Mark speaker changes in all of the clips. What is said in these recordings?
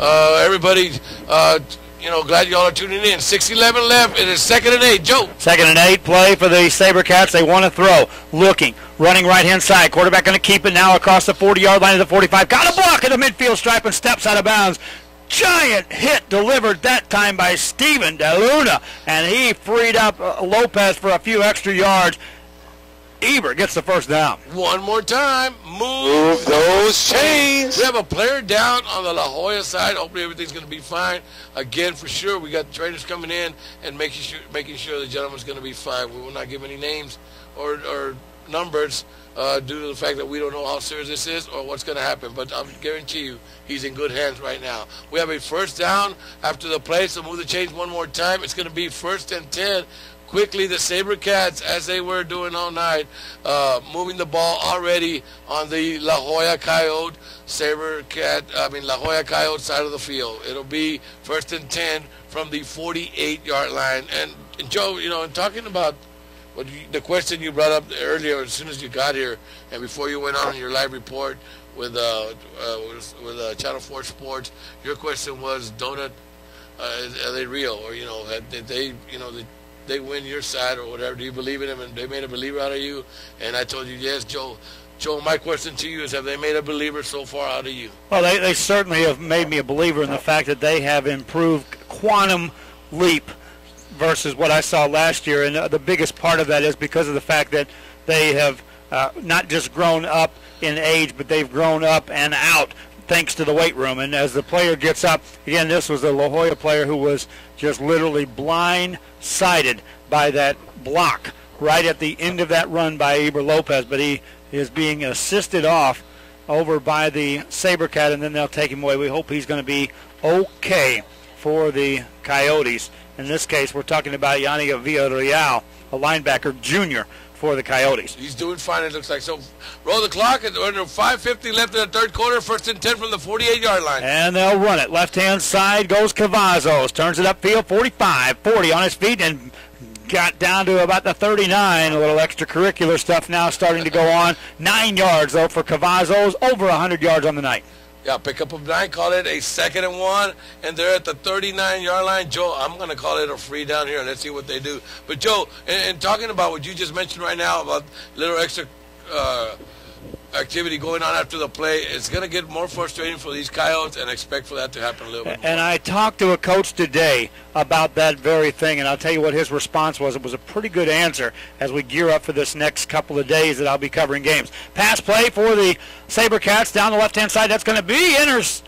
Speaker 1: Everybody, glad y'all are tuning in. 6:11 left. It is 2nd and 8. Joe.
Speaker 2: 2nd and 8 play for the Sabercats. They want to throw. Looking. Running right-hand side. Quarterback going to keep it now across the 40-yard line to the 45. Got a block at the midfield stripe and steps out of bounds. Giant hit delivered that time by Steven DeLuna. And he freed up Lopez for a few extra yards. Eber gets the first down.
Speaker 1: One more time. Move those chains. We have a player down on the La Joya side. Hopefully everything's going to be fine. Again, for sure, we got trainers coming in and making sure the gentleman's going to be fine. We will not give any names or numbers due to the fact that we don't know how serious this is or what's going to happen. But I guarantee you he's in good hands right now. We have a first down after the play, so move the chains one more time. It's going to be 1st and 10. Quickly, the Sabercats, as they were doing all night, moving the ball already on the La Joya Coyote La Joya Coyote side of the field. It'll be 1st and 10 from the 48-yard line. And Joe, in talking about the question you brought up earlier, as soon as you got here and before you went on your live report with Channel 4 Sports, your question was, Donut, are they real? Or, did they win your side or whatever? Do you believe in them and they made a believer out of you? And I told you, yes, Joe. Joe, my question to you is, have they made a believer so far out of you?
Speaker 2: Well, they certainly have made me a believer in the fact that they have improved quantum leap versus what I saw last year. And the biggest part of that is because of the fact that they have not just grown up in age, but they've grown up and out thanks to the weight room. And as the player gets up, again, this was a La Joya player who was just literally blindsided by that block right at the end of that run by Eber Lopez. But he is being assisted off over by the Sabercat, and then they'll take him away. We hope he's going to be okay for the Coyotes. In this case, we're talking about Yanni Villarreal, a linebacker junior for the Coyotes.
Speaker 1: He's doing fine, it looks like. So roll the clock. Under 5:50 left in the third quarter. 1st and 10 from the 48-yard line.
Speaker 2: And they'll run it. Left-hand side goes Cavazos. Turns it upfield, 45, 40 on his feet, and got down to about the 39. A little extracurricular stuff now starting to go on. 9 yards, though, for Cavazos. Over 100 yards on the night.
Speaker 1: Yeah, pick up of 9, call it a 2nd and 1, and they're at the 39-yard line. Joe, I'm going to call it a free down here. Let's see what they do. But, Joe, and talking about what you just mentioned right now about little extra activity going on after the play, it's going to get more frustrating for these Coyotes, and expect for that to happen a little bit more.
Speaker 2: And I talked to a coach today about that very thing, and I'll tell you what his response was. It was a pretty good answer as we gear up for this next couple of days that I'll be covering games. Pass play for the Sabercats down the left-hand side. That's going to be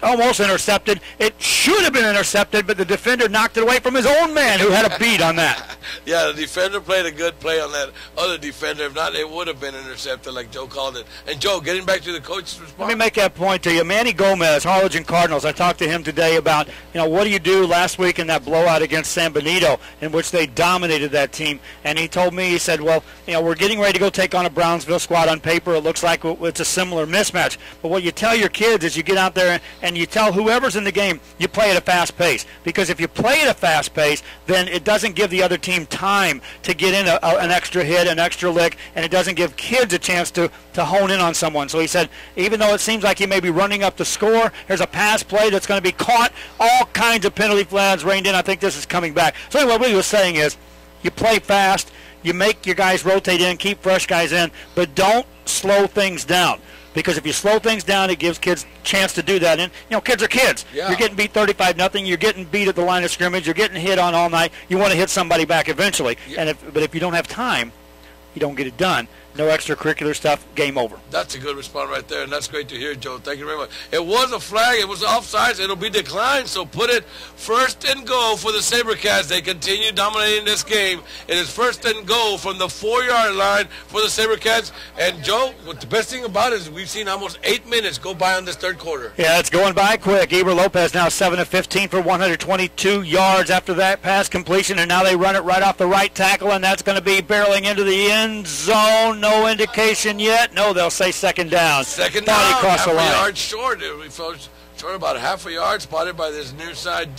Speaker 2: almost intercepted. It should have been intercepted, but the defender knocked it away from his own man who had a beat on that.
Speaker 1: Yeah, the defender played a good play on that other defender. If not, it would have been intercepted like Joe called it. And, Joe, getting back to the coach's response. Let
Speaker 2: me make that point to you. Manny Gomez, Harlingen Cardinals, I talked to him today about, what do you do last week in that blowout against San Benito in which they dominated that team. And he told me, he said, well, we're getting ready to go take on a Brownsville squad. On paper, it looks like it's a similar mismatch. But what you tell your kids is you get out there and you tell whoever's in the game, you play at a fast pace. Because if you play at a fast pace, then it doesn't give the other team time to get in an extra hit, an extra lick, and it doesn't give kids a chance to hone in on someone. So he said, even though it seems like he may be running up the score, there's a pass play that's going to be caught. All kinds of penalty flags rained in. I think this is coming back. So anyway, what he was saying is, you play fast, you make your guys rotate in, keep fresh guys in, but don't slow things down. Because if you slow things down, it gives kids a chance to do that. And, kids are kids. Yeah. You're getting beat 35-0. You're getting beat at the line of scrimmage. You're getting hit on all night. You want to hit somebody back eventually. Yeah. But if you don't have time, you don't get it done. No extracurricular stuff, game over.
Speaker 1: That's a good response right there, and that's great to hear, Joe. Thank you very much. It was a flag. It was offsides. It'll be declined, so put it 1st and goal for the Sabercats. They continue dominating this game. It is 1st and goal from the 4-yard line for the Sabercats. And, Joe, what the best thing about it is we've seen almost 8 minutes go by on this third quarter.
Speaker 2: Yeah, it's going by quick. Eber Lopez now 7 of 15 for 122 yards after that pass completion, and now they run it right off the right tackle, and that's going to be barreling into the end zone. No indication yet. No, they'll say 2nd down.
Speaker 1: 2nd down, half a yard short. We fell short about half a yard, spotted by this near side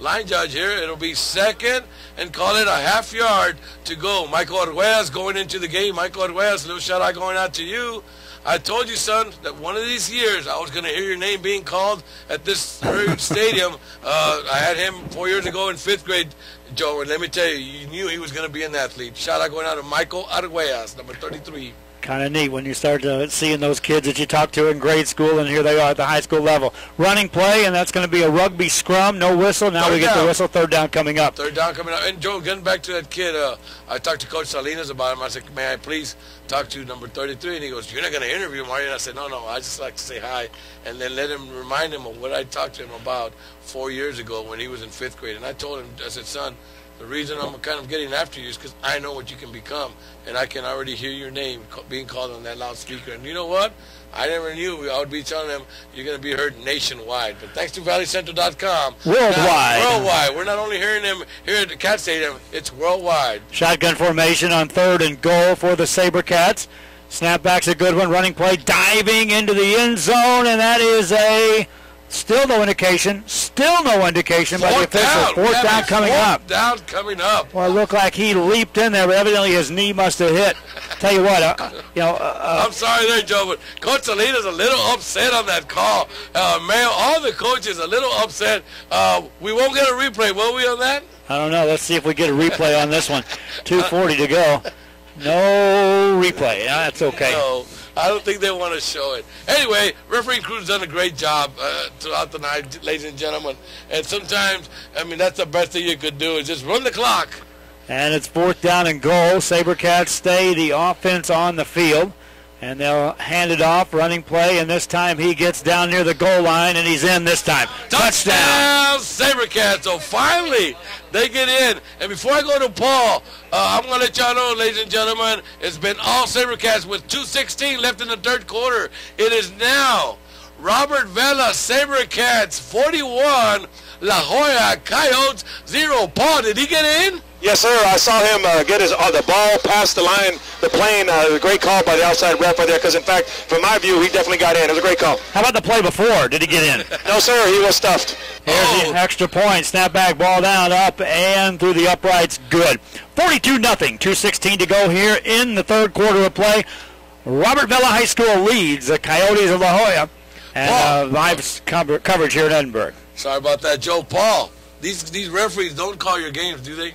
Speaker 1: line judge here. It'll be 2nd and call it a half yard to go. Michael Arguellas going into the game. Michael Arguellas, little shout out going out to you. I told you, son, that one of these years I was going to hear your name being called at this very stadium. I had him 4 years ago in 5th grade, Joe, and let me tell you, you knew he was going to be an athlete. Shout out going out to Michael Arguellas, number 33.
Speaker 2: Kind of neat when you start seeing those kids that you talked to in grade school, and here they are at the high school level. Running play, and that's going to be a rugby scrum, no whistle. Now we get the whistle, third down coming up.
Speaker 1: Third down coming up. And, Joe, getting back to that kid, I talked to Coach Salinas about him. I said, may I please talk to number 33? And he goes, you're not going to interview him, are you? And I said, no, I just like to say hi and then let him remind him of what I talked to him about 4 years ago when he was in 5th grade. And I told him, I said, son, the reason I'm kind of getting after you is because I know what you can become, and I can already hear your name being called on that loudspeaker. And you know what? I never knew I would be telling them you're going to be heard nationwide. But thanks to ValleyCentral.com.
Speaker 2: Worldwide.
Speaker 1: We're not only hearing them here at the Cat Stadium, it's worldwide.
Speaker 2: Shotgun formation on 3rd and goal for the Sabercats. Snapback's a good one. Running play, diving into the end zone, and that is still no indication by the official. Fourth down coming up.
Speaker 1: Fourth down coming up.
Speaker 2: Well, it looked like he leaped in there, but evidently his knee must have hit. Tell you what,
Speaker 1: I'm sorry there, Joe, but Coach Salinas a little upset on that call. Man, all the coaches a little upset. We won't get a replay, will we, on that?
Speaker 2: I don't know. Let's see if we get a replay on this one. 2:40 to go. No replay. That's okay.
Speaker 1: No. I don't think they want to show it. Anyway, referee crew's done a great job throughout the night, ladies and gentlemen. And sometimes, I mean, that's the best thing you could do is just run the clock.
Speaker 2: And it's 4th down and goal. Sabercats stay the offense on the field. And they'll hand it off, running play, and this time he gets down near the goal line, and he's in this time.
Speaker 1: Touchdown, Sabercats. So finally, they get in. And before I go to Paul, I'm going to let y'all know, ladies and gentlemen, it's been all Sabercats with 2:16 left in the third quarter. It is now Robert Vela, Sabercats 41, La Joya Coyotes 0. Paul, did he get in?
Speaker 3: Yes, sir. I saw him get the ball past the line, the plane. A great call by the outside ref right there, because, in fact, from my view, he definitely got in. It was a great call.
Speaker 2: How about the play before? Did he get in?
Speaker 3: No, sir. He was stuffed.
Speaker 2: Here's the extra point. Snapback, ball down, up, and through the uprights. Good. 42-0. 2:16 to go here in the third quarter of play. Robert Vela High School leads the Coyotes of La Joya. And live coverage here in Edinburg.
Speaker 1: Sorry about that, Joe. Paul, these referees don't call your games, do they?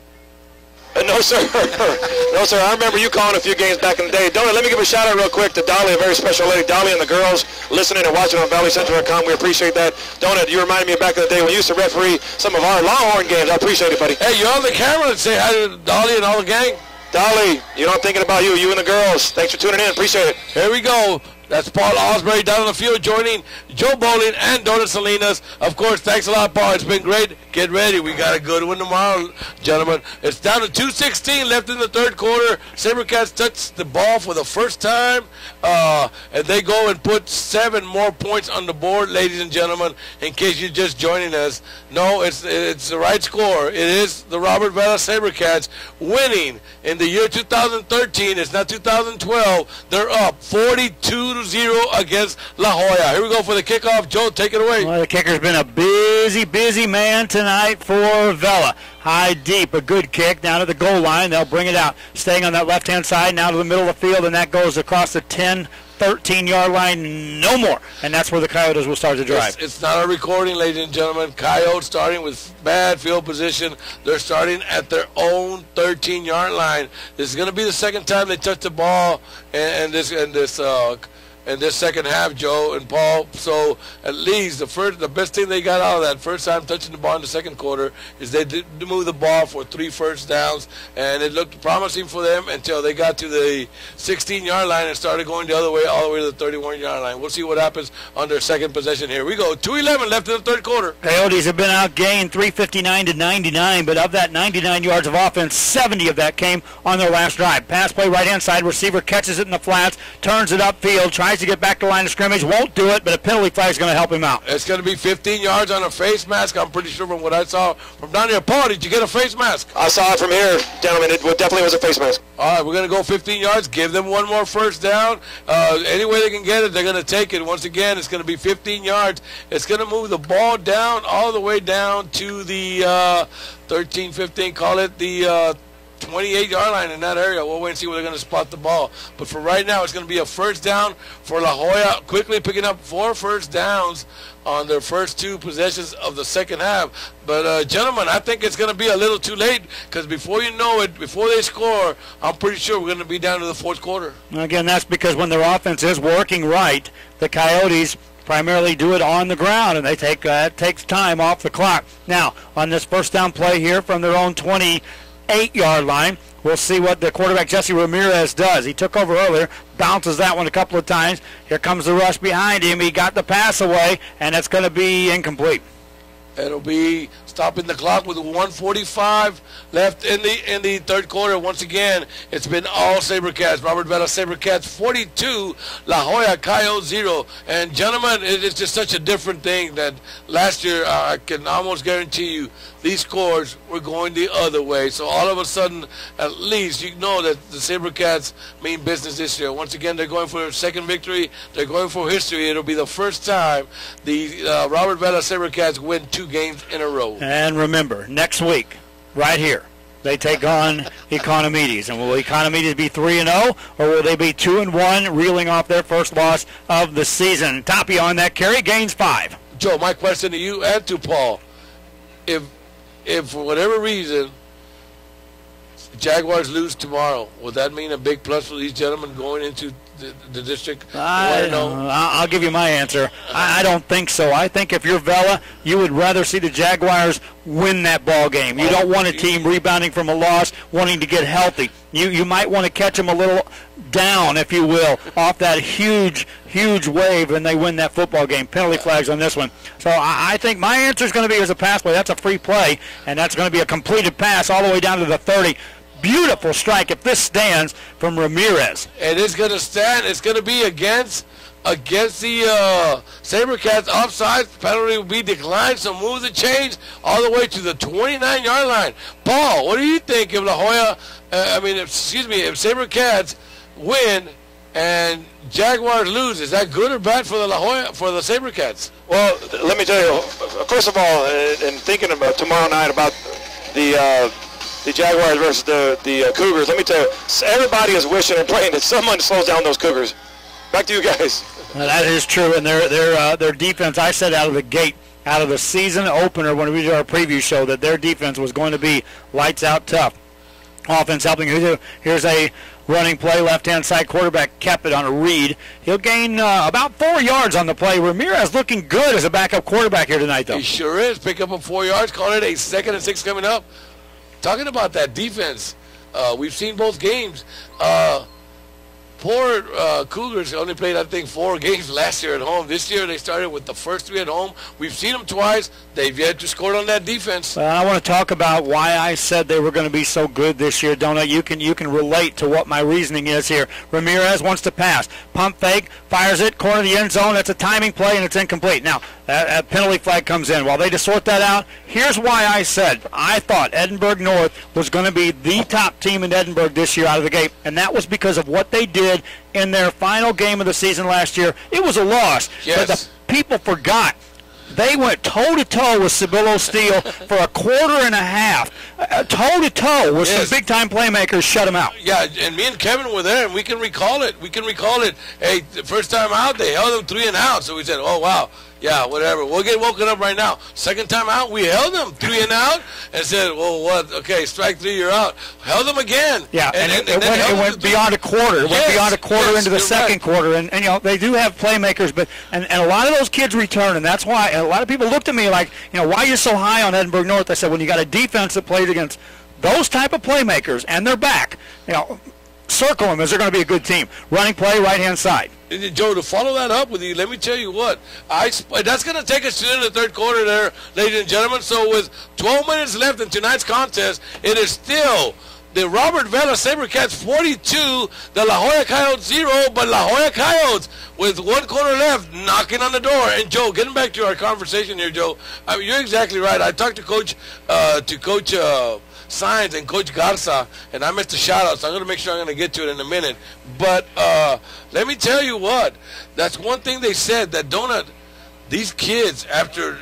Speaker 3: No, sir. No, sir. I remember you calling a few games back in the day. Donut, let me give a shout-out real quick to Dolly, a very special lady. Dolly and the girls listening and watching on ValleyCentral.com. We appreciate that. Donut, you reminded me back in the day when you used to referee some of our Longhorn games. I appreciate it, buddy.
Speaker 1: Hey, you're on the camera. Let's say hi to Dolly and all the gang.
Speaker 3: Dolly, you know I'm thinking about you and the girls. Thanks for tuning in. Appreciate it.
Speaker 1: Here we go. That's Paul Osbury down on the field joining Joe Bowling and Donut Salinas. Of course, thanks a lot, Paul. It's been great. Get ready. We got a good one tomorrow, gentlemen. It's down to 2:16 left in the third quarter. Sabercats touch the ball for the first time, and they go and put 7 more points on the board, ladies and gentlemen, in case you're just joining us. No, it's the right score. It is the Robert Vela Sabercats winning in the year 2013. It's not 2012. They're up 42-0 against La Joya. Here we go for the kickoff. Joe, take it away.
Speaker 2: Well, the kicker's been a busy man tonight for Vela. High, deep, a good kick down to the goal line. They'll bring it out, staying on that left-hand side, now to the middle of the field, and that goes across the 13-yard line, no more. And that's where the Coyotes will start to drive.
Speaker 1: It's not a recording, ladies and gentlemen. Coyotes starting with bad field position. They're starting at their own 13-yard line. This is going to be the second time they touch the ball in this second half, Joe and Paul. So at least the best thing they got out of that first time touching the ball in the second quarter is they did move the ball for 3 first downs, and it looked promising for them until they got to the 16-yard line and started going the other way, all the way to the 31-yard line. We'll see what happens on their second possession here. We go 2:11 left in the third quarter.
Speaker 2: Coyotes have been outgained 359-99, but of that 99 yards of offense, 70 of that came on their last drive. Pass play right-hand side, receiver catches it in the flats, turns it upfield, tries to get back to line of scrimmage, won't do it, but a penalty flag is going to help him out.
Speaker 1: It's going to be 15 yards on a face mask. I'm pretty sure from what I saw from down here. Paul, did you get a face mask?
Speaker 3: I saw it from here, gentlemen. It definitely was a face mask.
Speaker 1: All right, we're going to go 15 yards, give them one more first down. Any way they can get it, they're going to take it. Once again, it's going to be 15 yards. It's going to move the ball down all the way down to the 13, 15, call it the 28-yard line in that area. We'll wait and see where they're going to spot the ball. But for right now, it's going to be a first down for La Joya, quickly picking up 4 first downs on their first 2 possessions of the second half. But, gentlemen, I think it's going to be a little too late because before you know it, before they score, I'm pretty sure we're going to be down to the fourth quarter.
Speaker 2: Again, that's because when their offense is working right, the Coyotes primarily do it on the ground, and they takes time off the clock. Now, on this first down play here from their own 28-yard line, we'll see what the quarterback, Jesse Ramirez, does. He took over earlier, bounces that one a couple of times. Here comes the rush behind him. He got the pass away, and it's going to be incomplete.
Speaker 1: It'll be stopping the clock with 1:45 left in the third quarter. Once again, it's been all Sabercats. Robert Vela Sabercats 42, La Joya Coyotes 0. And gentlemen, it's just such a different thing that last year. I can almost guarantee you these scores were going the other way. So all of a sudden, at least you know that the Sabercats mean business this year. Once again, they're going for a second victory. They're going for history. It'll be the first time the Robert Vela Sabercats win 2 games in a row.
Speaker 2: And remember, next week, right here, they take on Economides. And will Economides be 3-0, or will they be 2-1, reeling off their first loss of the season? Toppy on that carry, gains 5.
Speaker 1: Joe, my question to you and to Paul, if for whatever reason Jaguars lose tomorrow, would that mean a big plus for these gentlemen going into the district?
Speaker 2: I'll give you my answer. I don't think so. I think if you're Vela, you would rather see the Jaguars win that ball game. You don't want a team rebounding from a loss, wanting to get healthy. You might want to catch them a little down, if you will, off that huge wave, and they win that football game. Penalty flags on this one. So I think my answer is going to be as a pass play. That's a free play, and that's going to be a completed pass all the way down to the 30. Beautiful strike if this stands from Ramirez.
Speaker 1: And it's going to stand. It's going to be against the Sabercats. Offside penalty will be declined, so move the chains all the way to the 29-yard line. Paul, what do you think if La Joya, if Sabercats win and Jaguars lose? Is that good or bad for the La Joya, for the Sabercats?
Speaker 3: Well, let me tell you, first of all, in thinking about tomorrow night about the Jaguars versus the Cougars, let me tell you, everybody is wishing and praying that someone slows down those Cougars. Back to you guys.
Speaker 2: That is true, and their defense, I said out of the gate, out of the season opener when we did our preview show, that their defense was going to be lights out tough. Offense helping. Here's a running play, left-hand side quarterback kept it on a read. He'll gain about 4 yards on the play. Ramirez looking good as a backup quarterback here tonight, though.
Speaker 1: He sure is. Pick up 4 yards, call it a 2nd and 6 coming up. Talking about that defense, we've seen both games. Poor Cougars only played, I think, 4 games last year at home. This year they started with the first 3 at home. We've seen them twice. They've yet to score on that defense.
Speaker 2: I want to talk about why I said they were going to be so good this year, don't I? You can relate to what my reasoning is here. Ramirez wants to pass. Pump fake, fires it, corner of the end zone. That's a timing play, and it's incomplete. Now, that penalty flag comes in. While they just sort that out, here's why I said I thought Edinburg North was going to be the top team in Edinburg this year out of the gate, and that was because of what they did in their final game of the season last year. It was a loss,
Speaker 1: yes.
Speaker 2: But the people forgot. They went toe-to-toe with Cibolo Steel for a quarter and a half. Toe-to-toe with some big-time playmakers shut them out.
Speaker 1: Yeah, and me and Kevin were there, and we can recall it. Hey, the first time out, they held them 3 and out. So we said, oh, wow. Yeah, whatever. We'll get woken up right now. Second time out, we held them 3 and out and said, well, what? Okay, strike 3, you're out. Held them again.
Speaker 2: Yeah, and it went beyond a quarter. It went beyond a quarter into the second quarter. And they do have playmakers, but and a lot of those kids return, and that's why a lot of people looked at me like, why are you so high on Edinburg North? I said, when you got a defense that plays against those type of playmakers and they're back, circle them as they're going to be a good team. Running play, right-hand side.
Speaker 1: Joe, to follow that up with you, let me tell you what. That's going to take us to the end of the third quarter there, ladies and gentlemen. So with 12 minutes left in tonight's contest, it is still the Robert Vela Sabercats 42, the La Joya Coyotes 0, but La Joya Coyotes with 1 quarter left knocking on the door. And, Joe, getting back to our conversation here, Joe, you're exactly right. I talked to Coach Signs and Coach Garza, and I missed a shout-out, so I'm going to make sure I'm going to get to it in a minute. But let me tell you what, that's one thing they said, that these kids, after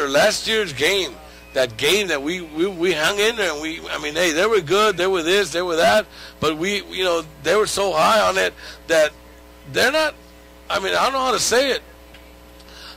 Speaker 1: last year's game, that game that we hung in there. And I mean, they were good. They were this, they were that. But they were so high on it that they're not. I mean, I don't know how to say it.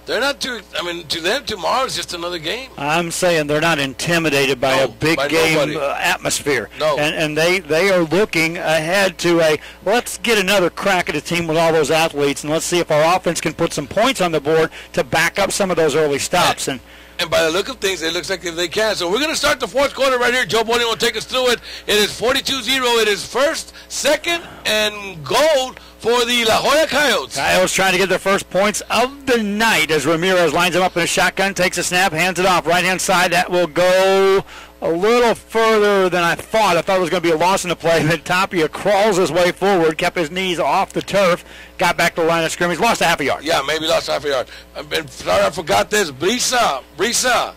Speaker 1: They're not too. I mean, to them, tomorrow is just another game.
Speaker 2: I'm saying they're not intimidated by a big game atmosphere.
Speaker 1: No.
Speaker 2: And they are looking ahead to let's get another crack at a team with all those athletes, and let's see if our offense can put some points on the board to back up some of those early stops. And
Speaker 1: by the look of things, it looks like if they can. So we're going to start the fourth quarter right here. Joe Bowling will take us through it. It is 42-0. It is first, second, and goal for the La Joya Coyotes.
Speaker 2: Coyotes trying to get their first points of the night as Ramirez lines him up in a shotgun, takes a snap, hands it off. Right-hand side, that will go a little further than I thought. I thought it was going to be a loss in the play. Then Tapia crawls his way forward, kept his knees off the turf, got back to the line of scrimmage, lost a half a yard.
Speaker 1: Yeah, maybe lost half a yard. And sorry, I forgot this. Brisa,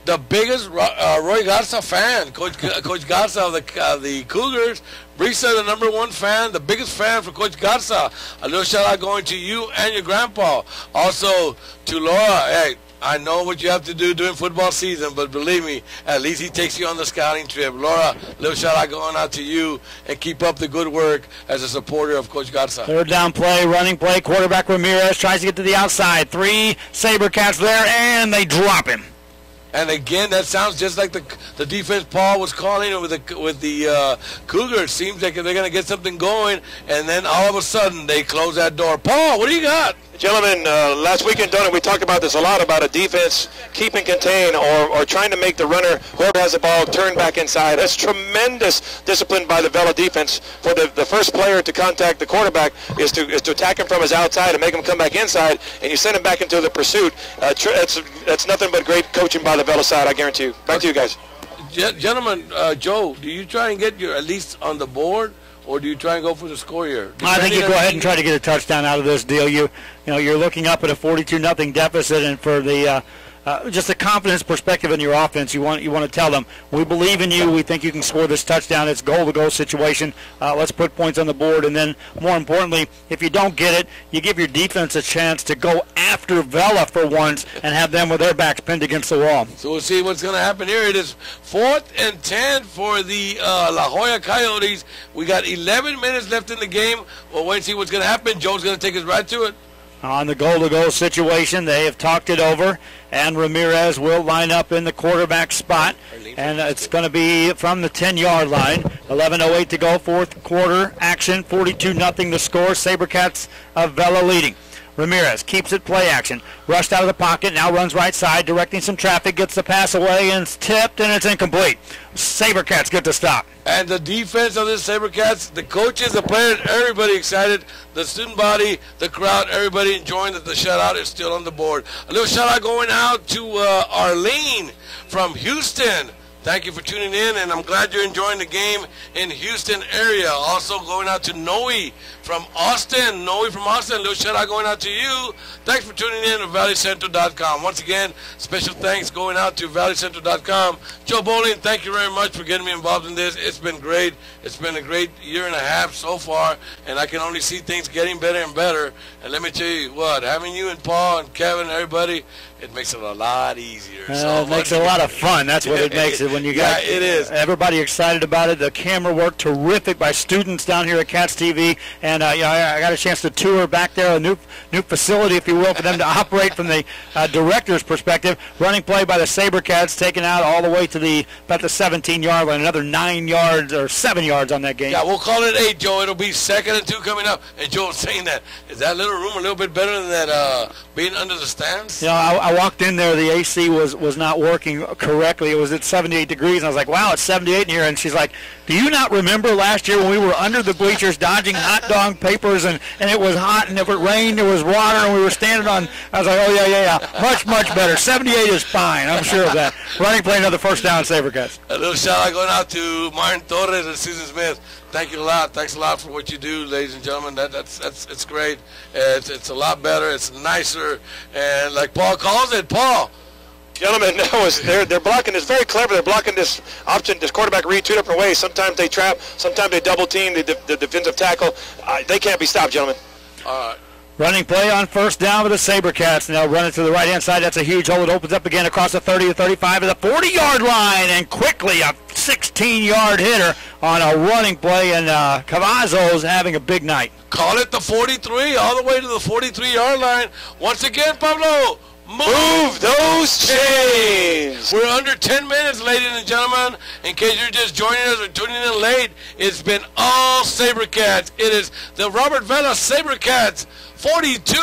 Speaker 1: the biggest Roy Garza fan, Coach Garza of the Cougars. Brisa, the number one fan, the biggest fan for Coach Garza. A little shout out going to you and your grandpa. Also to Laura. Hey, I know what you have to do during football season, but believe me, at least he takes you on the scouting trip. Laura, little shout out going out to you, and keep up the good work as a supporter of Coach Garza.
Speaker 2: Third down play, running play, quarterback Ramirez tries to get to the outside. 3 Sabercats there, and they drop him.
Speaker 1: And again, that sounds just like the defense Paul was calling with the Cougars. Seems like they're going to get something going, and then all of a sudden they close that door. Paul, what do you got?
Speaker 3: Gentlemen, last weekend, Donut, we talked about this a lot, about a defense keeping contain or trying to make the runner, whoever has the ball, turn back inside. That's tremendous discipline by the Vela defense. For the first player to contact the quarterback is to attack him from his outside and make him come back inside, and you send him back into the pursuit. That's nothing but great coaching by the Vela side, I guarantee you. Back to you guys.
Speaker 1: Gentlemen, Joe, do you try and get your at least on the board? Or do you try and go for the score here?
Speaker 2: I think you go ahead and try to get a touchdown out of this deal. You're looking up at a 42-0 deficit, and for the just a confidence perspective in your offense, you want to tell them, we believe in you. We think you can score this touchdown. It's goal-to-goal situation. Let's put points on the board, and then more importantly, if you don't get it, you give your defense a chance to go after Vela for once and have them with their backs pinned against the wall.
Speaker 1: So we'll see what's going to happen here. It is 4th and 10 for the La Joya Coyotes. We got 11 minutes left in the game. We'll wait and see what's going to happen. Joe's going to take us right to it.
Speaker 2: On the goal-to-goal situation, they have talked it over, and Ramirez will line up in the quarterback spot, and it's going to be from the 10-yard line. 11:08 to go, fourth quarter action, 42-0 the score. Sabercats of Vela leading. Ramirez keeps it play action. Rushed out of the pocket, now runs right side, directing some traffic, gets the pass away, and it's tipped, and it's incomplete. Sabercats get the stop.
Speaker 1: And the defense of the Sabercats, the coaches, the players, everybody excited. The student body, the crowd, everybody enjoying that the shutout is still on the board. A little shout out going out to Arlene from Houston. Thank you for tuning in, and I'm glad you're enjoying the game in Houston area. Also going out to Noe from Austin. Noe from Austin, a little shout out going out to you. Thanks for tuning in to valleycentral.com. Once again, special thanks going out to valleycentral.com. Joe Bowling, thank you very much for getting me involved in this. It's been great. It's been a great year and a half so far, and I can only see things getting better and better. And let me tell you what, having you and Paul and Kevin and everybody, it makes it a lot easier.
Speaker 2: It makes it a lot of fun. That's what it makes it when you got
Speaker 1: it is.
Speaker 2: Everybody excited about it. The camera work terrific by students down here at Cats TV, and I got a chance to tour back there, a new facility, if you will, for them to operate from the director's perspective. Running play by the Sabercats, taken out all the way to about the 17-yard line. Another 9 yards or 7 yards on that game.
Speaker 1: Yeah, we'll call it 8, Joe. It'll be 2nd and 2 coming up. And Joe was saying that. Is that little room a little bit better than that being under the stands?
Speaker 2: I walked in there. The AC was not working correctly. It was at 78 degrees, and I was like, wow, it's 78 in here. And she's like, do you not remember last year when we were under the bleachers dodging hot dog papers, and it was hot, and if it rained, there was water, and we were standing on. I was like, oh, yeah. Much better. 78 is fine. I'm sure of that. Running play, another first down, Sabercats.
Speaker 1: A little shout out going out to Martin Torres and Susan Smith. Thank you a lot. Thanks a lot for what you do, ladies and gentlemen. It's great. It's a lot better. It's nicer. And like Paul calls it, Paul.
Speaker 3: Gentlemen, they're blocking this very clever. They're blocking this option, this quarterback read 2 different ways. Sometimes they trap, sometimes they double team the defensive tackle. They can't be stopped, gentlemen.
Speaker 1: All right.
Speaker 2: Running play on first down with the Sabercats. Now running to the right-hand side. That's a huge hole. It opens up again across the 30 to 35 to the 40-yard line. And quickly a 16-yard hitter on a running play. And Cavazos having a big night.
Speaker 1: Call it the 43, all the way to the 43-yard line. Once again, Pablo, move those chains. We're under 10 minutes, ladies and gentlemen. In case you're just joining us or tuning in late, it's been all Sabercats. It is the Robert Vela Sabercats, 42,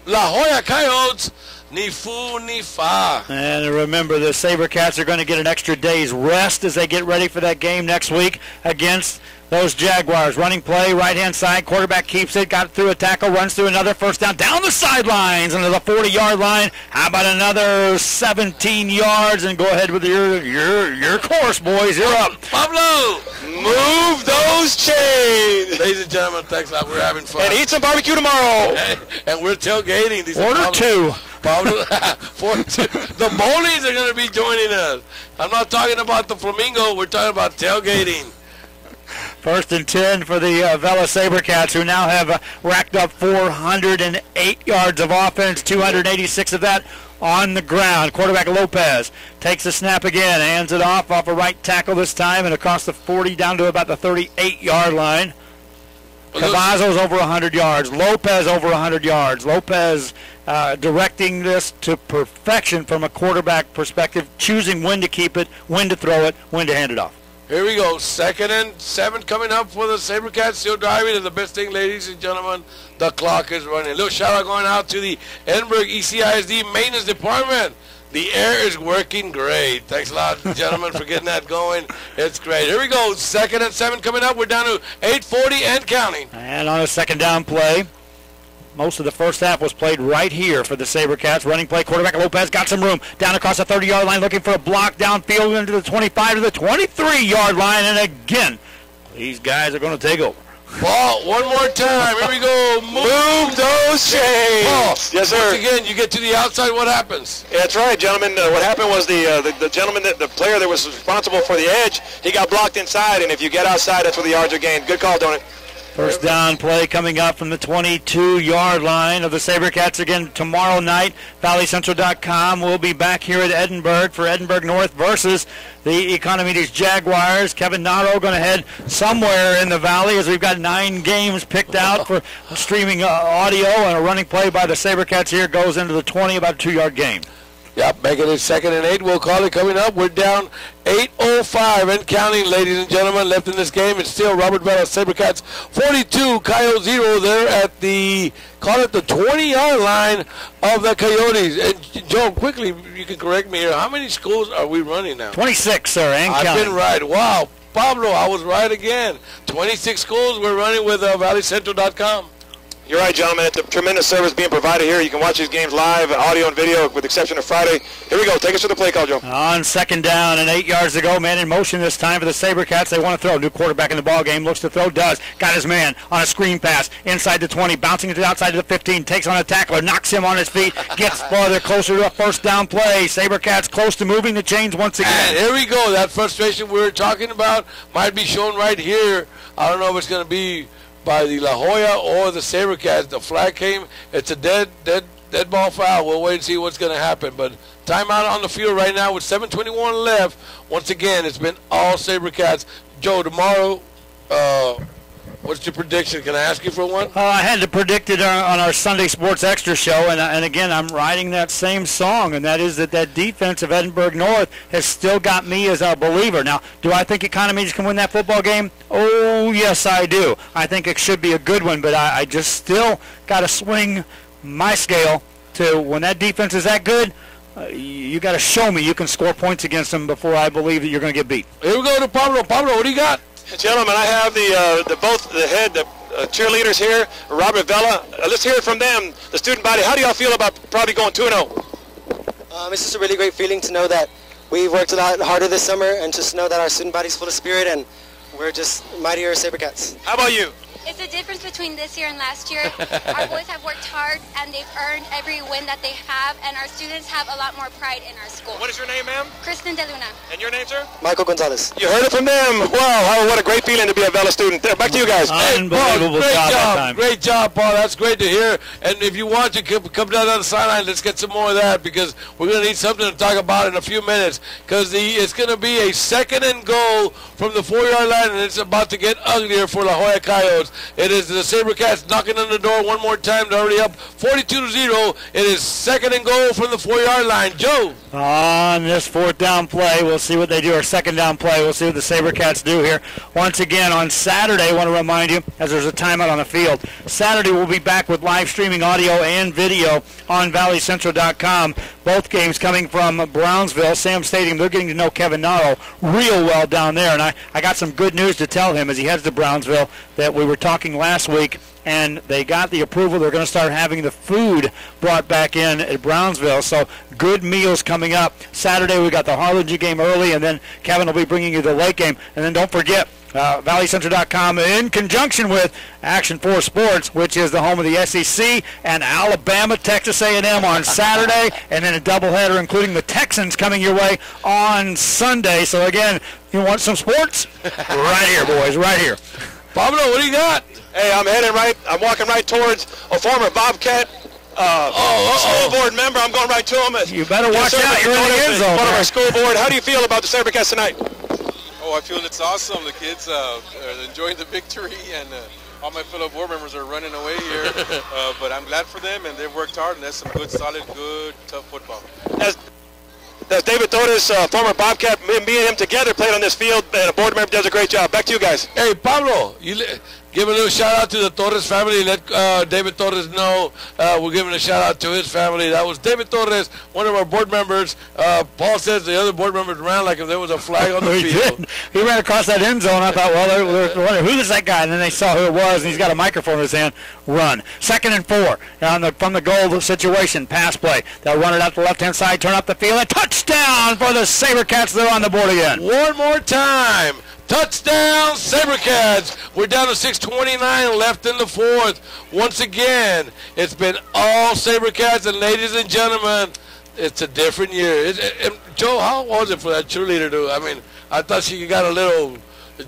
Speaker 1: La Joya Coyotes, ni fu ni fa.
Speaker 2: And remember, the Sabercats are going to get an extra day's rest as they get ready for that game next week against those Jaguars. Running play, right-hand side, quarterback keeps it, got through a tackle, runs through another first down, down the sidelines into the 40-yard line. How about another 17 yards? And go ahead with your course, boys. You're up.
Speaker 1: Pablo, move those chains. Ladies and gentlemen, thanks a lot. We're having fun.
Speaker 3: And eat some barbecue tomorrow.
Speaker 1: And we're tailgating. These
Speaker 2: Order two.
Speaker 1: Pablo, the Bowlies are going to be joining us. I'm not talking about the Flamingo. We're talking about tailgating.
Speaker 2: First and 10 for the Vela Sabercats, who now have racked up 408 yards of offense, 286 of that on the ground. Quarterback Lopez takes the snap again, hands it off a right tackle this time, and across the 40 down to about the 38-yard line. Cavazos over 100 yards. Lopez over 100 yards. Lopez directing this to perfection from a quarterback perspective, choosing when to keep it, when to throw it, when to hand it off.
Speaker 1: Here we go. 2nd and 7 coming up for the Sabercats. Still driving. And the best thing, ladies and gentlemen, the clock is running. A little shout out going out to the Edinburg ECISD Maintenance Department. The air is working great. Thanks a lot, gentlemen, for getting that going. It's great. Here we go. 2nd and 7 coming up. We're down to 8:40 and counting.
Speaker 2: And on a second down play, most of the first half was played right here for the Sabercats. Running play, quarterback Lopez got some room. Down across the 30-yard line, looking for a block downfield into the 25 to the 23-yard line. And again, these guys are going to take over.
Speaker 1: Ball, one more time. Here we go. Move those chains. Ball.
Speaker 3: Yes, sir.
Speaker 1: Once again, you get to the outside, what happens?
Speaker 3: Yeah, that's right, gentlemen. What happened was the gentleman, the player that was responsible for the edge, he got blocked inside, and if you get outside, that's where the yards are gained. Good call, Donut.
Speaker 2: First down play coming up from the 22-yard line of the Sabercats again tomorrow night. ValleyCentral.com will be back here at Edinburg for Edinburg North versus the Economides Jaguars. Kevin Naro going to head somewhere in the Valley as we've got 9 games picked out for streaming audio, and a running play by the Sabercats here goes into the 20, about a 2-yard gain.
Speaker 1: Yep, making it 2nd and 8. We'll call it coming up. We're down 8:05 and counting, ladies and gentlemen. Left in this game, it's still Robert Vela Sabercats 42, Coyote 0 there at the, call it the 20-yard line of the Coyotes. And Joe, quickly, you can correct me here. How many schools are we running now?
Speaker 2: 26, sir, and counting.
Speaker 1: I've been right. Wow. Pablo, I was right again. 26 schools we're running with ValleyCentral.com.
Speaker 3: You're right, gentlemen. It's a tremendous service being provided here. You can watch these games live, audio and video, with the exception of Friday. Here we go. Take us to the play call, Joe.
Speaker 2: On second down and 8 yards to go. Man in motion this time for the Sabercats. They want to throw. New quarterback in the ball game. Looks to throw. Does. Got his man on a screen pass. Inside the 20. Bouncing to the outside of the 15. Takes on a tackler. Knocks him on his feet. Gets farther closer to a first down play. Sabercats close to moving the chains once again.
Speaker 1: And here we go. That frustration we were talking about might be shown right here. I don't know if it's going to be by the La Joya or the Sabercats. The flag came. It's a dead ball foul. We'll wait and see what's going to happen. But timeout on the field right now with 7:21 left. Once again, it's been all Sabercats. Joe, tomorrow, what's your prediction? Can I ask you for one?
Speaker 2: I had to predict it on our Sunday Sports Extra show, and again, I'm writing that same song, and that is that defense of Edinburg North has still got me as a believer. Now, do I think Economides can win that football game? Oh, yes, I do. I think it should be a good one, but I just still got to swing my scale to when that defense is that good, you got to show me you can score points against them before I believe that you're going to get beat.
Speaker 1: Here we go to Pablo. Pablo, what do you got?
Speaker 3: Gentlemen, I have both the head cheerleaders here, Robert Vela. Let's hear it from them, the student body. How do y'all feel about probably going 2-0?
Speaker 4: It's just a really great feeling to know that we've worked a lot harder this summer, and just know that our student body's full of spirit, and we're just mightier Sabercats.
Speaker 3: How about you?
Speaker 5: It's the difference between this year and last year. Our boys have worked hard, and they've earned every win that they have, and our students have a lot more pride in our school.
Speaker 3: What is your name, ma'am?
Speaker 5: Kristen De Luna.
Speaker 3: And your name, sir?
Speaker 4: Michael Gonzalez.
Speaker 3: You heard it from them. Wow, what a great feeling to be a Vela student. Back to you guys.
Speaker 2: Unbelievable
Speaker 1: Great
Speaker 2: job that time.
Speaker 1: Great job, Paul. That's great to hear. And if you want to come down on the sideline, let's get some more of that, because we're going to need something to talk about in a few minutes, because it's going to be a 2nd and goal from the 4-yard line, and it's about to get uglier for La Joya Coyotes. It is the Sabercats knocking on the door one more time. They're already up 42-0. It is 2nd and goal from the 4-yard line. Joe.
Speaker 2: On this 4th down play, we'll see what they do, or 2nd down play. We'll see what the Sabercats do here. Once again, on Saturday, I want to remind you, as there's a timeout on the field, Saturday we'll be back with live streaming audio and video on valleycentral.com. Both games coming from Brownsville, Sam Stadium. They're getting to know Kevin Naro real well down there, and I got some good news to tell him as he heads to Brownsville that we were talking last week, and they got the approval. They're going to start having the food brought back in at Brownsville, so good meals coming up. Saturday we got the Harlingen game early, and then Kevin will be bringing you the late game. And then don't forget, valleycentral.com in conjunction with Action 4 Sports, which is the home of the SEC, and Alabama, Texas A&M on Saturday, and then a doubleheader including the Texans coming your way on Sunday. So again, you want some sports? Right here, boys, right here.
Speaker 1: Pablo, what do you got?
Speaker 3: Hey, I'm walking right towards a former Bobcat school board member. I'm going right to him.
Speaker 2: You better watch out. You're in the end zone.
Speaker 3: One of our school board. How do you feel about the Sabercats tonight?
Speaker 6: Oh, I feel it's awesome. The kids are enjoying the victory, and all my fellow board members are running away here. But I'm glad for them, and they've worked hard, and that's some good, solid, good, tough football.
Speaker 3: That's David Torres, former Bobcat. Me and him together played on this field, and a board member does a great job. Back to you guys.
Speaker 1: Hey, Pablo, give a little shout out to the Torres family. Let David Torres know we're giving a shout out to his family. That was David Torres, one of our board members. Paul says the other board members ran like if there was a flag on the field.
Speaker 2: Did. He ran across that end zone. I thought, well, they're wondering, who is that guy? And then they saw who it was, and he's got a microphone in his hand. Run. 2nd and 4 from the goal situation. Pass play. They'll run it out the left-hand side, turn up the field, and touchdown for the Sabercats. They're on the board again.
Speaker 1: One more time. Touchdown, Sabercats. We're down to 6:29 left in the 4th. Once again, it's been all Sabercats, and ladies and gentlemen, it's a different year. Joe, how was it for that cheerleader to? I mean, I thought she got a little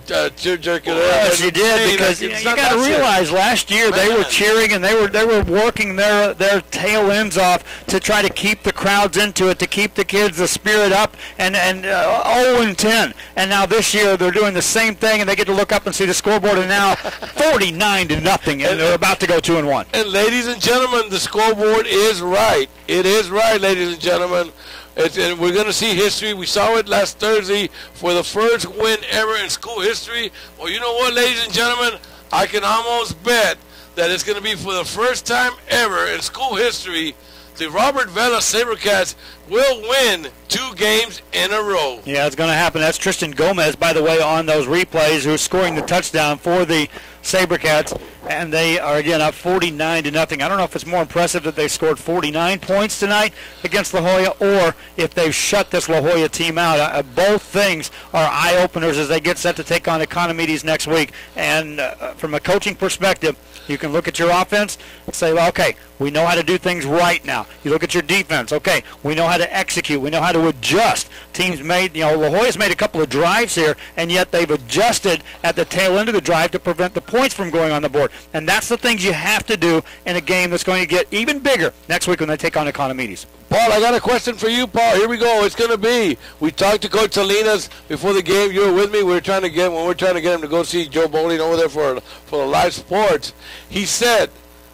Speaker 1: tear-jerker there.
Speaker 2: Well, she did, because you got to realize last year they were cheering, and they were working their tail ends off to try to keep the crowds into it, to keep the kids, the spirit up, and 0-10. And now this year they're doing the same thing, and they get to look up and see the scoreboard, and now 49-0, and they're about to go 2-1.
Speaker 1: And ladies and gentlemen, the scoreboard is right. It is right, ladies and gentlemen. And we're going to see history. We saw it last Thursday for the first win ever in school history. Well, you know what, ladies and gentlemen? I can almost bet that it's going to be for the first time ever in school history, the Robert Vela Sabercats will win 2 games in a row.
Speaker 2: Yeah, it's going to happen. That's Tristan Gomez, by the way, on those replays, who's scoring the touchdown for the Sabercats. And they are, again, up 49-0. I don't know if it's more impressive that they scored 49 points tonight against La Joya, or if they've shut this La Joya team out. Both things are eye-openers as they get set to take on Economides next week. And from a coaching perspective, you can look at your offense and say, well, okay, we know how to do things right now. You look at your defense, okay, we know how to execute. We know how to adjust. Teams made, La Joya's made a couple of drives here, and yet they've adjusted at the tail end of the drive to prevent the points from going on the board. And that's the things you have to do in a game that's going to get even bigger next week when they take on Economides.
Speaker 1: Paul, I got a question for you, Paul. Here we go. It's going to be, we talked to Coach Salinas before the game. You were with me. When we're trying to get him to go see Joe Bowling over there for the live sports. He said,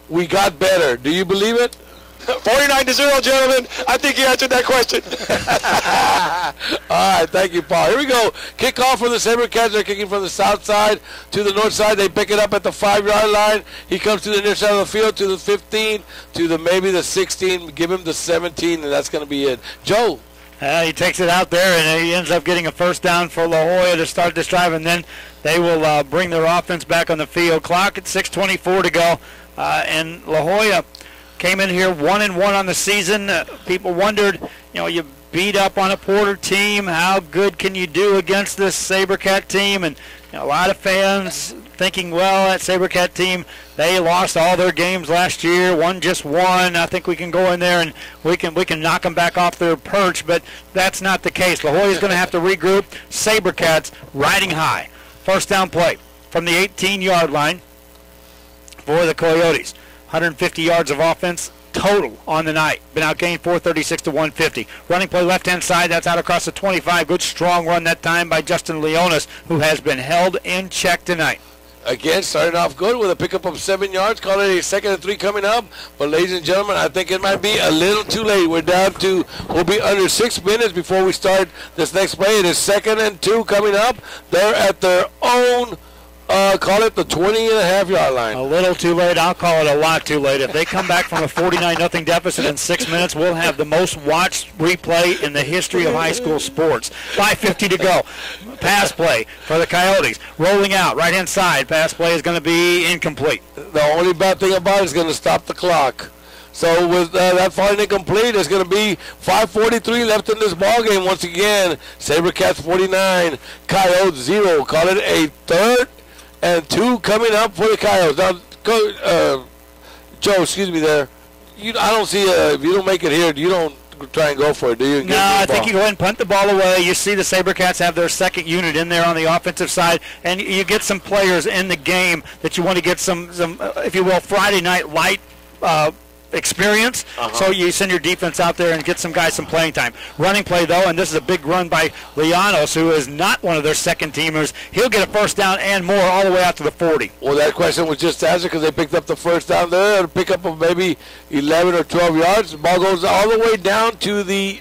Speaker 1: we got better. Do you believe it?
Speaker 3: 49-0, gentlemen. I think you answered that question.
Speaker 1: All right, thank you, Paul. Here we go. Kickoff for the Sabercats. They're kicking from the south side to the north side. They pick it up at the 5-yard line. He comes to the near side of the field, to the 15, to maybe the 16. Give him the 17, and that's going to be it. Joe.
Speaker 2: He takes it out there, and he ends up getting a first down for La Joya to start this drive, and then they will bring their offense back on the field. Clock at 6:24 to go, and La Joya came in here 1-1 on the season. People wondered, you beat up on a Porter team. How good can you do against this Sabercat team? And a lot of fans thinking, well, that Sabercat team, they lost all their games last year. One just won. I think we can go in there and we can knock them back off their perch, but that's not the case. La Jolla's going to have to regroup. Sabercats riding high. First down play from the 18-yard line for the Coyotes. 150 yards of offense total on the night. Been outgained 436 to 150. Running play left-hand side. That's out across the 25. Good strong run that time by Justin Leonis, who has been held in check tonight.
Speaker 1: Again, starting off good with a pickup of 7 yards. Call it a 2nd and 3 coming up. But, ladies and gentlemen, I think it might be a little too late. We're down to, we'll be under 6 minutes before we start this next play. It is 2nd and 2 coming up. They're at their own, call it the 20.5-yard line.
Speaker 2: A little too late. I'll call it a lot too late. If they come back from a 49-0 deficit in 6 minutes, we'll have the most watched replay in the history of high school sports. 5:50 to go. Pass play for the Coyotes. Rolling out, right-hand side. Pass play is going to be incomplete.
Speaker 1: The only bad thing about it is going to stop the clock. So with that falling incomplete, there's going to be 5:43 left in this ball game. Once again, Sabercats 49, Coyotes 0. Call it a 3rd and 2 coming up for the Coyotes. Now, Joe, excuse me there. I don't see, if you don't make it here, you don't try and go for it, do you?
Speaker 2: No, I think you go ahead and punt the ball away. You see the Sabercats have their second unit in there on the offensive side, and you get some players in the game that you want to get some if you will, Friday night light experience. So you send your defense out there and get some guys some playing time. Running play, though, and this is a big run by Leonos, who is not one of their second teamers. He'll get a first down and more all the way out to the 40.
Speaker 1: Well, that question was just answered because they picked up the first down there. A pickup of maybe 11 or 12 yards. The ball goes all the way down to the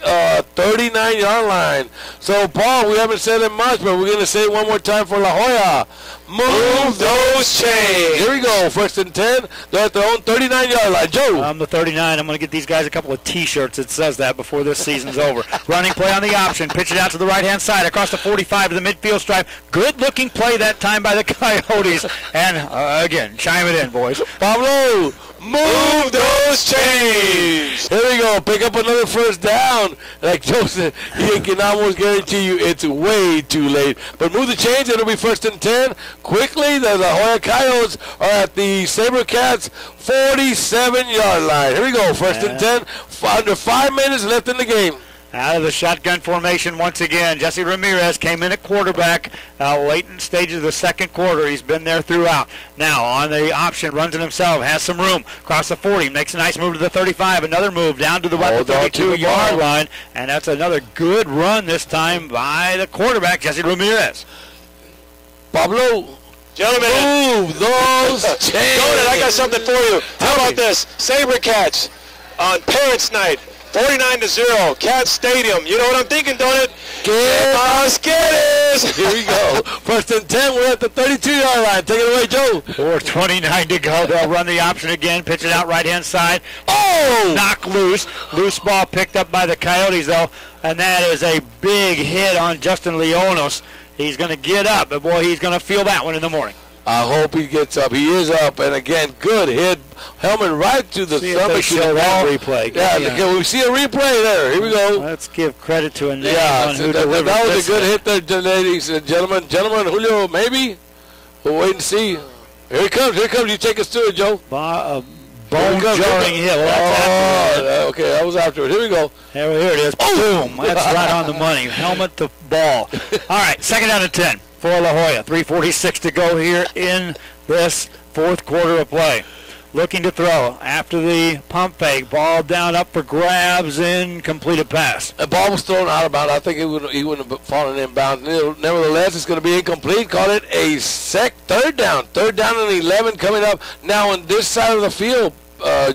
Speaker 1: 39-yard line. So, Paul, we haven't said it much, but we're going to say it one more time for La Joya. Move those chains. Here we go. 1st and 10. They're at their own 39-yard line. Joe.
Speaker 2: I'm the 39. I'm going to get these guys a couple of T-shirts that says that before this season's over. Running play on the option. Pitch it out to the right-hand side across the 45 to the midfield stripe. Good-looking play that time by the Coyotes. And, again, chime it in, boys.
Speaker 1: Pablo, move those chains. Here we go. Pick up another first down. Like Joe said, he can almost guarantee you it's way too late. But move the chains. It'll be 1st and 10. Quickly, the La Joya Coyotes are at the Sabercats 47-yard line. Here we go. 1st and 10. Under 5 minutes left in the game.
Speaker 2: Out of the shotgun formation once again. Jesse Ramirez came in at quarterback late in stages of the second quarter. He's been there throughout. Now on the option, runs it himself, has some room. Across the 40, makes a nice move to the 35. Another move down to the 32-yard line. And that's another good run this time by the quarterback, Jesse Ramirez.
Speaker 1: Pablo.
Speaker 3: Gentlemen,
Speaker 1: move those chains.
Speaker 3: I got something for you. How about this? Sabercats on Parents' Night. 49-0, Cat Stadium. You know what I'm thinking, don't it?
Speaker 1: Get
Speaker 3: us, get us.
Speaker 1: Here we go. 1st and 10. We're at the 32-yard line. Take it away, Joe.
Speaker 2: 4:29 to go. They'll run the option again. Pitch it out right-hand side.
Speaker 1: Oh!
Speaker 2: Knock loose. Loose ball picked up by the Coyotes, though. And that is a big hit on Justin Leonos. He's going to get up. But, boy, he's going to feel that one in the morning.
Speaker 1: I hope he gets up. He is up. And, again, good hit. Helmet right to the stomach.
Speaker 2: Show that replay.
Speaker 1: Yeah, we see a replay there. Here we go.
Speaker 2: Let's give credit to a name on who
Speaker 1: that
Speaker 2: delivered
Speaker 1: was
Speaker 2: this
Speaker 1: a good hit there, ladies and gentlemen. Gentlemen, Julio, maybe? We'll wait and see. Here he comes. Here he comes. You take us through it, Joe.
Speaker 2: Bone-jarring hit. Well, that's
Speaker 1: okay, that was after it. Here we go.
Speaker 2: Here it is. Boom. That's right on the money. Helmet to ball. All right, 2nd down and 10 for La Joya. 3:46 to go here in this 4th quarter of play. Looking to throw after the pump fake. Ball down up for grabs, incompleted pass.
Speaker 1: The ball was thrown out of bounds. I think he wouldn't have fallen in bounds. Nevertheless, it's going to be incomplete. Call it a 3rd down. 3rd down and 11 coming up. Now on this side of the field,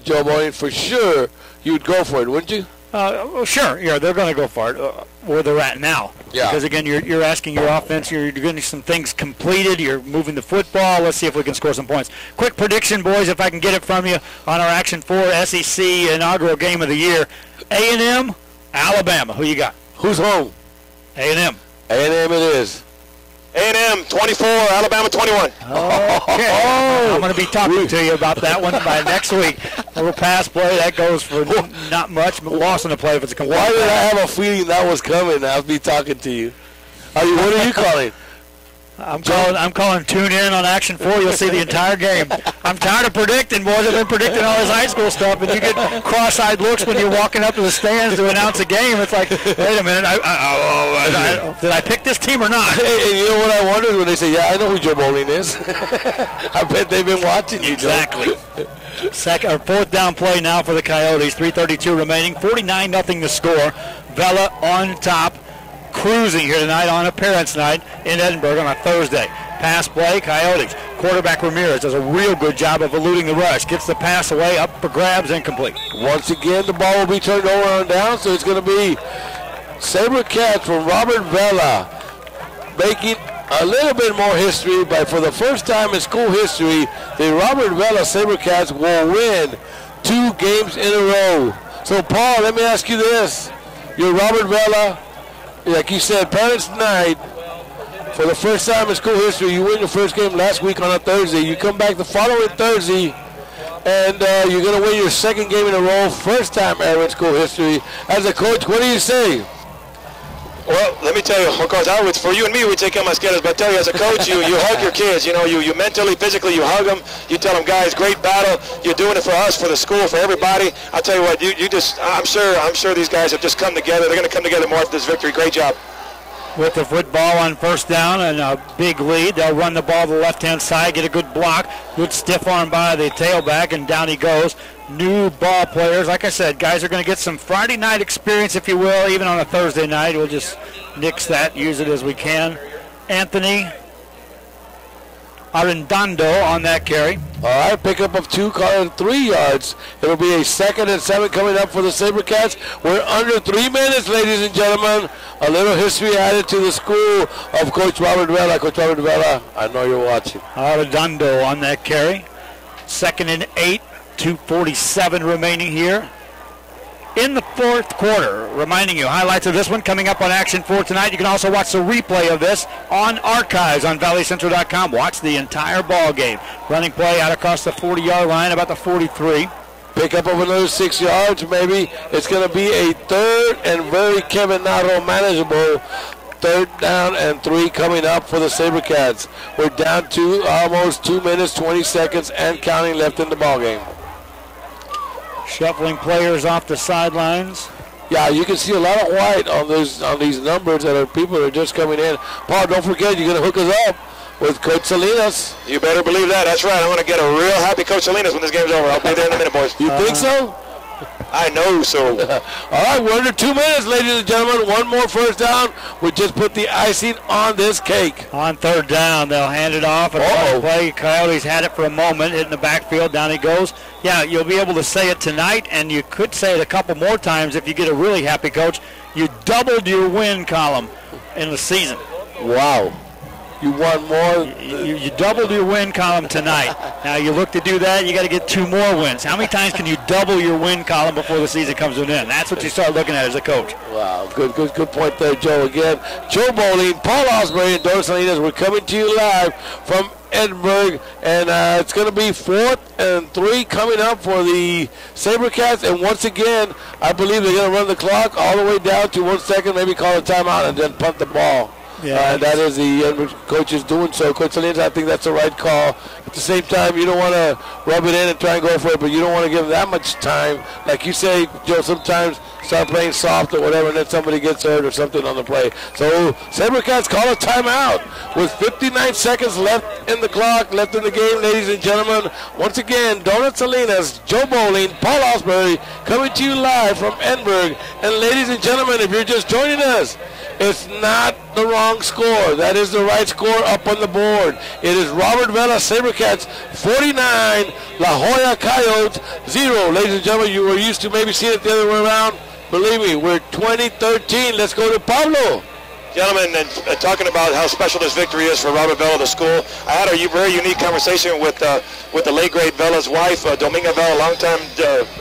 Speaker 1: Joe Boyd, for sure you would go for it, wouldn't you?
Speaker 2: Well, sure. Yeah, they're going to go for it where they're at now.
Speaker 1: Yeah.
Speaker 2: Because, again, you're asking your offense, you're getting some things completed, you're moving the football. Let's see if we can score some points. Quick prediction, boys, if I can get it from you on our Action 4 SEC inaugural game of the year. A&M, Alabama. Who you got?
Speaker 1: Who's home?
Speaker 2: A&M.
Speaker 1: A&M it is.
Speaker 3: A&M 24, Alabama 21.
Speaker 2: Okay. I'm going to be talking to you about that one by next week. A little pass play, that goes for not much, but loss in the play if it's a complete.
Speaker 1: Why did I have a feeling that was coming? I'll be talking to you. What are you calling?
Speaker 2: I'm calling tune in on Action 4. You'll see the entire game. I'm tired of predicting, boys. I've been predicting all this high school stuff, and you get cross-eyed looks when you're walking up to the stands to announce a game. It's like, wait a minute, did I pick this team or not?
Speaker 1: And you know what I wondered when they say, yeah, I know who Joe Bowling is. I bet they've been watching you, Joe.
Speaker 2: Exactly. Fourth down play now for the Coyotes. 3:32 remaining. 49-0 the score. Vela on top, cruising here tonight on a parents' night in Edinburg on a Thursday. Pass play, Coyotes. Quarterback Ramirez does a real good job of eluding the rush. Gets the pass away, up for grabs, incomplete.
Speaker 1: Once again, the ball will be turned over on down, so it's going to be Sabercats from Robert Vela making a little bit more history, but for the first time in school history, the Robert Vela Sabercats will win 2 games in a row. So, Paul, let me ask you this. You're Robert Vela, like you said, parents' night. For the first time in school history, you win your first game last week on a Thursday. You come back the following Thursday, and you're going to win your second game in a row, first time ever in school history. As a coach, what do you say?
Speaker 3: Well, let me tell you, of course, for you and me, we take care of my schedules, but I tell you, as a coach, you hug your kids. You know, you mentally, physically, you hug them. You tell them, guys, great battle. You're doing it for us, for the school, for everybody. I'll tell you what, I'm sure these guys have just come together. They're going to come together more after this victory. Great job.
Speaker 2: With the football on first down and a big lead, they'll run the ball to the left-hand side, get a good block, good stiff arm by the tailback, and down he goes. New ball players. Like I said, guys are going to get some Friday night experience, if you will, even on a Thursday night. We'll just nix that, use it as we can. Anthony Arendando on that carry.
Speaker 1: All right, pickup of 2, call it 3 yards. It'll be a 2nd and 7 coming up for the Sabercats. We're under 3 minutes, ladies and gentlemen. A little history added to the school of Coach Robert Vela. Coach Robert Vela, I know you're watching.
Speaker 2: Arendando on that carry. 2nd and 8, 2:47 remaining here in the fourth quarter. Reminding you, highlights of this one coming up on Action 4 tonight. You can also watch the replay of this on archives on valleycentral.com. Watch the entire ball game. Running play out across the 40-yard line, about the 43.
Speaker 1: Pick up of another 6 yards, maybe. It's going to be a 3rd and very Kevin Narro manageable 3rd down and 3 coming up for the Sabercats. We're down to almost 2 minutes, 20 seconds, and counting left in the ball game.
Speaker 2: Shuffling players off the sidelines.
Speaker 1: Yeah, you can see a lot of white on these numbers that are people that are just coming in. Paul, don't forget, you're going to hook us up with Coach Salinas.
Speaker 3: You better believe that. That's right. I'm going to get a real happy Coach Salinas when this game's over. I'll be there in a minute, boys.
Speaker 1: You think so?
Speaker 3: I know so.
Speaker 1: All right, we're under 2 minutes, ladies and gentlemen. One more first down. We just put the icing on this cake.
Speaker 2: On 3rd down, they'll hand it off. And play. Coyotes had it for a moment, hitting the backfield. Down he goes. Yeah, you'll be able to say it tonight, and you could say it a couple more times if you get a really happy coach. You doubled your win column in the season.
Speaker 1: Wow. You won more.
Speaker 2: You doubled your win column tonight. Now you look to do that, you got to get 2 more wins. How many times can you double your win column before the season comes to an end? That's what you start looking at as a coach.
Speaker 1: Wow, good point there, Joe. Again, Joe Bowling, Paul Osbury, and Doris Salinas. We're coming to you live from Edinburg, and it's going to be 4th and 3 coming up for the Sabercats. And once again, I believe they're going to run the clock all the way down to 1 second, maybe call a timeout, and then punt the ball. Yeah, that is the coach is doing so. Coach Salinas, I think that's the right call. At the same time, you don't want to rub it in and try and go for it, but you don't want to give them that much time. Like you say, Joe, sometimes start playing soft or whatever, and then somebody gets hurt or something on the play. So Sabercats call a timeout with 59 seconds left in the clock, left in the game, ladies and gentlemen. Once again, Donald Salinas, Joe Bowling, Paul Osbury, coming to you live from Edinburg. And ladies and gentlemen, if you're just joining us, it's not the wrong score. That is the right score up on the board. It is Robert Vela Sabercats 49, La Joya Coyotes 0. Ladies and gentlemen, you were used to maybe seeing it the other way around. Believe me, we're 2013. Let's go to Pablo.
Speaker 3: Gentlemen, and talking about how special this victory is for Robert Vela, the school, I had a very unique conversation with the late great Vela's wife, Dominga Vela, longtime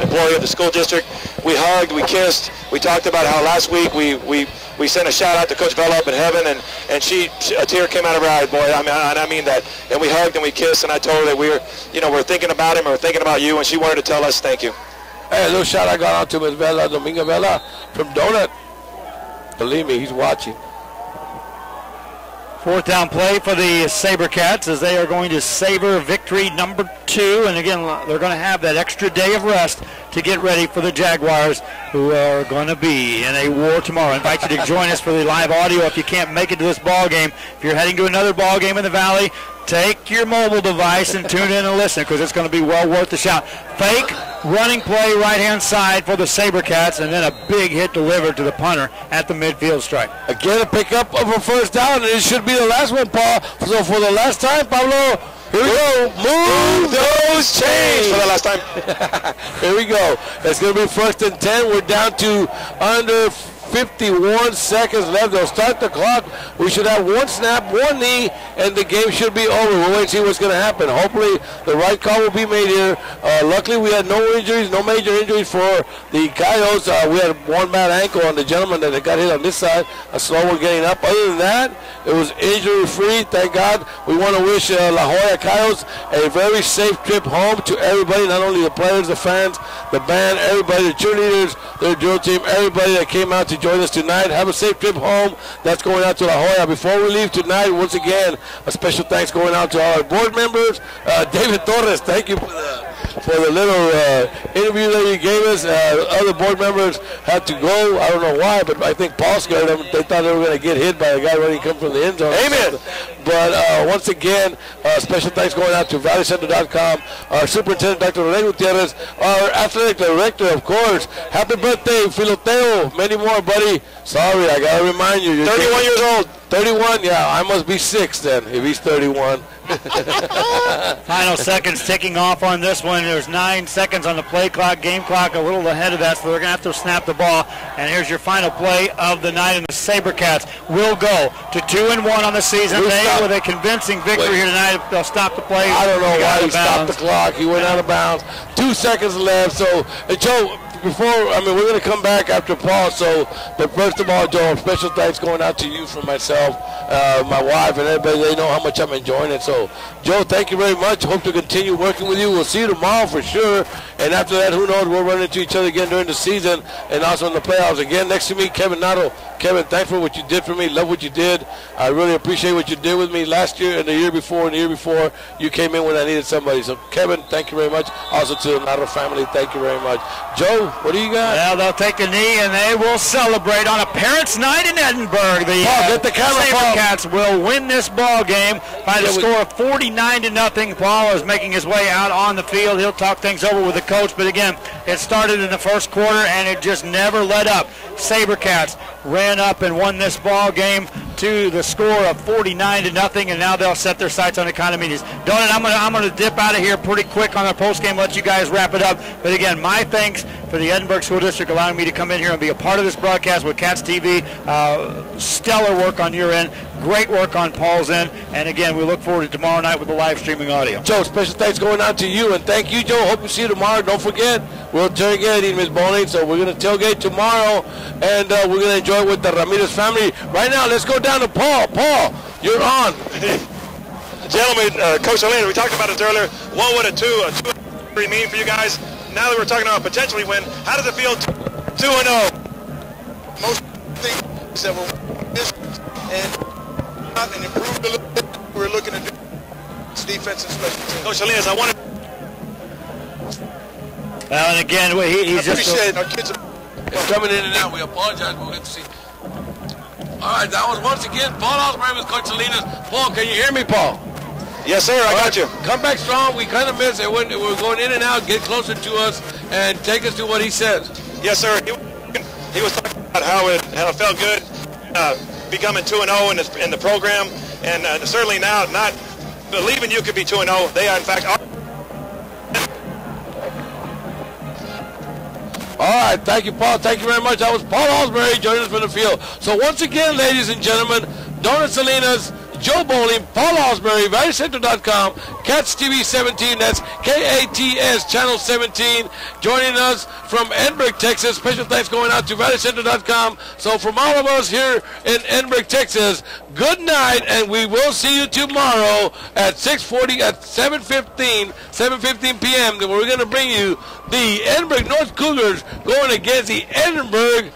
Speaker 3: employee of the school district. We hugged, we kissed, we talked about how last week we sent a shout out to Coach Vela up in heaven, and a tear came out of her eye, boy. I mean that. And we hugged and we kissed, and I told her that we're thinking about him, and we're thinking about you, and she wanted to tell us thank you.
Speaker 1: Hey, a little shout out got out to Ms. Vela, Dominga Vela from Donut. Believe me, he's watching.
Speaker 2: Fourth down play for the Sabercats as they are going to savor victory number 2. And again, they're going to have that extra day of rest to get ready for the Jaguars, who are going to be in a war tomorrow. I invite you to join us for the live audio if you can't make it to this ball game. If you're heading to another ball game in the Valley, take your mobile device and tune in and listen, because it's going to be well worth the shout. Fake running play right-hand side for the Sabercats, and then a big hit delivered to the punter at the midfield stripe.
Speaker 1: Again, a pickup of a first down, and it should be the last one, Paul. So for the last time, Pablo, here we go. Move those chains.
Speaker 3: For the last time.
Speaker 1: Here we go. It's going to be 1st and 10. We're down to under 51 seconds left. They'll start the clock. We should have one snap, one knee, and the game should be over. We'll wait and see what's going to happen. Hopefully, the right call will be made here. Luckily, we had no injuries, no major injuries for the Coyotes. We had one bad ankle on the gentleman that got hit on this side. A slow one getting up. Other than that, it was injury-free. Thank God. We want to wish La Joya Coyotes a very safe trip home to everybody, not only the players, the fans, the band, everybody, the cheerleaders, their drill team, everybody that came out to join us tonight. Have a safe trip home. That's going out to La Joya. Before we leave tonight, once again, a special thanks going out to all our board members. David Torres, thank you for the little interview that you gave us. Other board members had to go. I don't know why, but I think Paul scared them. They thought they were going to get hit by a guy ready to come from the end zone.
Speaker 3: Amen.
Speaker 1: But once again, special thanks going out to valleycenter.com, our superintendent, Dr. Rene Gutierrez, our athletic director, of course. Happy birthday, Filoteo. Many more, buddy. Sorry, I got to remind you. You're
Speaker 3: 31 years old.
Speaker 1: 31? Yeah, I must be 6 then, if he's 31.
Speaker 2: Final seconds ticking off on this one. There's 9 seconds on the play clock, game clock a little ahead of that, so they're going to have to snap the ball. And here's your final play of the night, and the Sabercats will go to 2-1 on the season. They, with a convincing victory here tonight, they'll stop the play.
Speaker 1: I don't know why he stopped the clock. He went out of bounds. 2 seconds left. So, Joe, we're going to come back after Paul. But first of all, Joe, special thanks going out to you from myself, my wife, and everybody. They know how much I'm enjoying it. So, Joe, thank you very much. Hope to continue working with you. We'll see you tomorrow for sure. And after that, who knows, we'll run into each other again during the season and also in the playoffs. Again, next to me, Kevin Nato. Kevin, thanks for what you did for me. Love what you did. I really appreciate what you did with me last year and the year before and the year before. You came in when I needed somebody. So, Kevin, thank you very much. Also to the Nato family, thank you very much. Joe, what do you got?
Speaker 2: Well, they'll take a knee and they will celebrate on a parents' night in Edinburg. The
Speaker 1: get the camera,
Speaker 2: Sabercats will win this ball game by the score of 49-0. Paul is making his way out on the field. He'll talk things over with the coach. But again, it started in the first quarter and it just never let up. Sabercats ran up and won this ball game to the score of 49-0, and now they'll set their sights on the condominiums. Donut, I'm going to dip out of here pretty quick on our post game. Let you guys wrap it up. But again, my thanks for the Edinburg School District allowing me to come in here and be a part of this broadcast with Cats TV. Stellar work on your end. Great work on Paul's end. And again, we look forward to tomorrow night with the live streaming audio.
Speaker 1: Joe, special thanks going out to you. And thank you, Joe. Hope to see you tomorrow. Don't forget, we're tailgating, Miss Bonnie. So we're going to tailgate tomorrow. And we're going to enjoy it with the Ramirez family. Right now, let's go down to Paul. Paul, you're on.
Speaker 3: Gentlemen, Coach Salinas, we talked about it earlier. What would a 2-3 mean for you guys? Now that we're talking about potentially win, how does it feel 2-0?
Speaker 6: Most things that we're and improved a little bit. We're looking to do defense and special teams.
Speaker 3: Coach Salinas, I wanted.
Speaker 2: Well, and again, he's just.
Speaker 6: Appreciate our kids.
Speaker 1: It's coming in and out. We apologize. We'll get to see. All right, that was once again Paul Osborne with Coach Salinas. Paul, can you hear me, Paul?
Speaker 3: Yes, sir. I got you.
Speaker 1: Come back strong. We kind of missed it. We're going in and out. Get closer to us and take us to what he said.
Speaker 3: Yes, sir. He was talking about how it felt good becoming 2-0 in the program, and certainly now not believing you could be 2-0. They are, in fact, are.
Speaker 1: All right, thank you, Paul. Thank you very much. That was Paul Osbury joining us from the field. So once again, ladies and gentlemen, Donut Salinas, Joe Bowling, Paul Osbury, ValleyCenter.com, Cats TV 17, that's KATS Channel 17, joining us from Edinburg, Texas. Special thanks going out to ValleyCenter.com. So from all of us here in Edinburg, Texas, good night, and we will see you tomorrow at 7:15 p.m. We're going to bring you the Edinburg North Cougars going against the Edinburg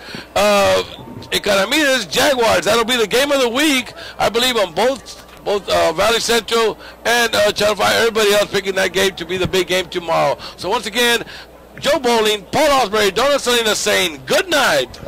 Speaker 1: Economides Jaguars. That'll be the game of the week, I believe, on both Valley Central and Channel 5. Everybody else picking that game to be the big game tomorrow. So once again, Joe Bowling, Paul Osbury, Donald Salinas saying good night.